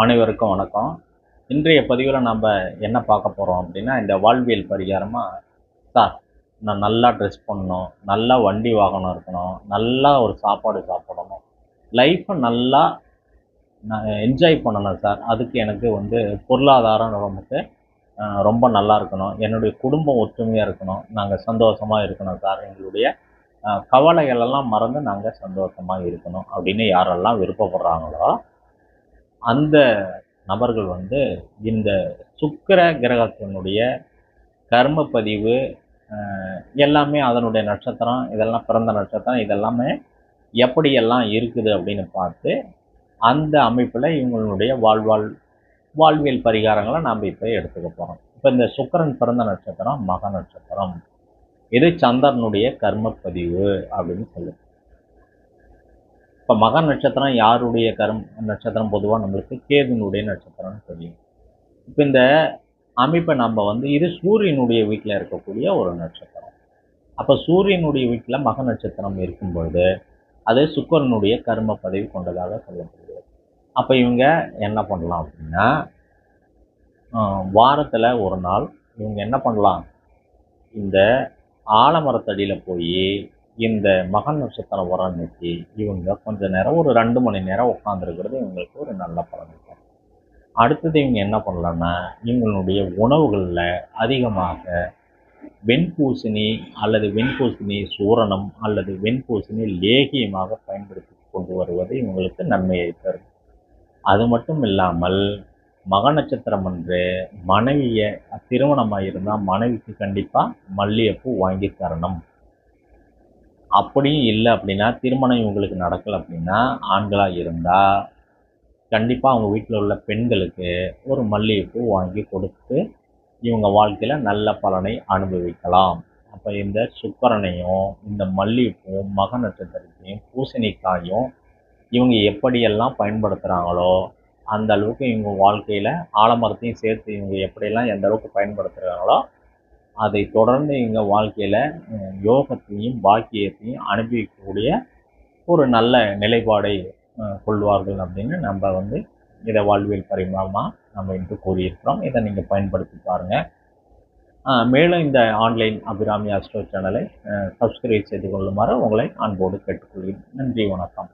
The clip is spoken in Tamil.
அனைவருக்கும் வணக்கம். இன்றைய பதிவில் நம்ம என்ன பார்க்க போகிறோம் அப்படின்னா, இந்த வாழ்வியல் பரிகாரமாக சார், நான் நல்லா ட்ரெஸ் பண்ணணும், நல்லா வண்டி வாகனம் இருக்கணும், நல்லா ஒரு சாப்பாடு சாப்பிடணும், லைஃப்பை நல்லா நான் என்ஜாய் பண்ணணும் சார். அதுக்கு எனக்கு பொருளாதாரம் நமக்கு ரொம்ப நல்லா இருக்கணும், என்னுடைய குடும்பம் ஒற்றுமையாக இருக்கணும், நாங்கள் சந்தோஷமாக இருக்கணும் சார், எங்களுடைய கவலைகள் எல்லாம் மறந்து நாங்கள் சந்தோஷமாக இருக்கணும் அப்படின்னு யாரெல்லாம் விருப்பப்படுறாங்களோ அந்த நபர்கள் இந்த சுக்கிர கிரகத்தினுடைய கர்ம பதிவு எல்லாமே அதனுடைய நட்சத்திரம் இதெல்லாம் பிறந்த நட்சத்திரம் இதெல்லாமே எப்படியெல்லாம் இருக்குது அப்படின்னு பார்த்து அந்த அமைப்பில் இவங்களுடைய வாழ்வியல் பரிகாரங்களை நாம் இப்போ எடுத்துக்க போகிறோம். இப்போ இந்த சுக்கிரன் பிறந்த நட்சத்திரம் மக நட்சத்திரம். இது சந்திரனுடைய கர்ம பதிவு அப்படின்னு சொல்லுது. இப்போ மக நட்சத்திரம் யாருடைய நட்சத்திரம் பொதுவாக நம்மளுக்கு கேதுனுடைய நட்சத்திரம்னு தெரியும். இப்போ இந்த அமைப்பை நம்ம இது சூரியனுடைய வீட்டில் இருக்கக்கூடிய ஒரு நட்சத்திரம். அப்போ சூரியனுடைய வீட்டில் மக நட்சத்திரம் இருக்கும் பொழுது அது சுக்கிரனுடைய கர்ம பதிவு கொண்டதாக சொல்லப்படுகிறது. அப்போ இவங்க என்ன பண்ணலாம் அப்படின்னா, வாரத்தில் ஒரு நாள் இவங்க என்ன பண்ணலாம், இந்த ஆலமரத்தடியில் போய் இந்த மகன் நட்சத்திரம் வர அன்னைக்கு இவங்க கொஞ்ச நேரம் ஒரு 2 மணி நேரம் உட்காந்துருக்கிறது இவங்களுக்கு ஒரு நல்ல பலன் இருக்கும். அடுத்தது இவங்க என்ன பண்ணலான்னா, இவங்களுடைய உணவுகளில் அதிகமாக வெண்பூசணி அல்லது வெண்பூசணி சூரணம் அல்லது வெண்பூசணி லேகியமாக பயன்படுத்தி கொண்டு வருவது இவங்களுக்கு நன்மையை தரும். அது மட்டும் இல்லாமல் மக நட்சத்திரம் என்று மனைவியை திருமணமாக இருந்தால் மனைவிக்கு கண்டிப்பாக மல்லிகைப்பூ வாங்கி தரணும். அப்படியும் இல்லை அப்படின்னா, திருமணம் இவங்களுக்கு நடக்கலை அப்படின்னா, ஆண்களாக இருந்தால் கண்டிப்பாக அவங்க வீட்டில் உள்ள பெண்களுக்கு ஒரு மல்லிகைப்பூ வாங்கி கொடுத்து இவங்க வாழ்க்கையில் நல்ல பலனை அனுபவிக்கலாம். அப்போ இந்த சுக்கிரனையும் இந்த மல்லிகைப்பூவும் மக நட்சத்திரத்தையும் பூசணிக்காயும் இவங்க எப்படியெல்லாம் பயன்படுத்துகிறாங்களோ அந்த அளவுக்கு இவங்க வாழ்க்கையில் ஆலமரத்தையும் சேர்த்து இவங்க எப்படியெல்லாம் எந்த அளவுக்கு பயன்படுத்துகிறாங்களோ அதை தொடர்ந்து இவங்க வாழ்க்கையில் யோகத்தையும் பாக்கியத்தையும் அனுபவிக்கக்கூடிய ஒரு நல்ல நிலைப்பாடை கொள்வார்கள் அப்படின்னு நம்ம இதை வாழ்வியல் பரிமாணமாக நம்ம இன்று கூறியிருக்கிறோம். இதை நீங்கள் பயன்படுத்தி பாருங்கள். மேலும் இந்த ஆன்லைன் அபிராமி ஆஸ்ட்ரோ சேனலை சப்ஸ்கிரைப் செய்து கொள்ளுமாறு உங்களை அன்போடு கேட்டுக்கொள்கிறேன். நன்றி, வணக்கம்.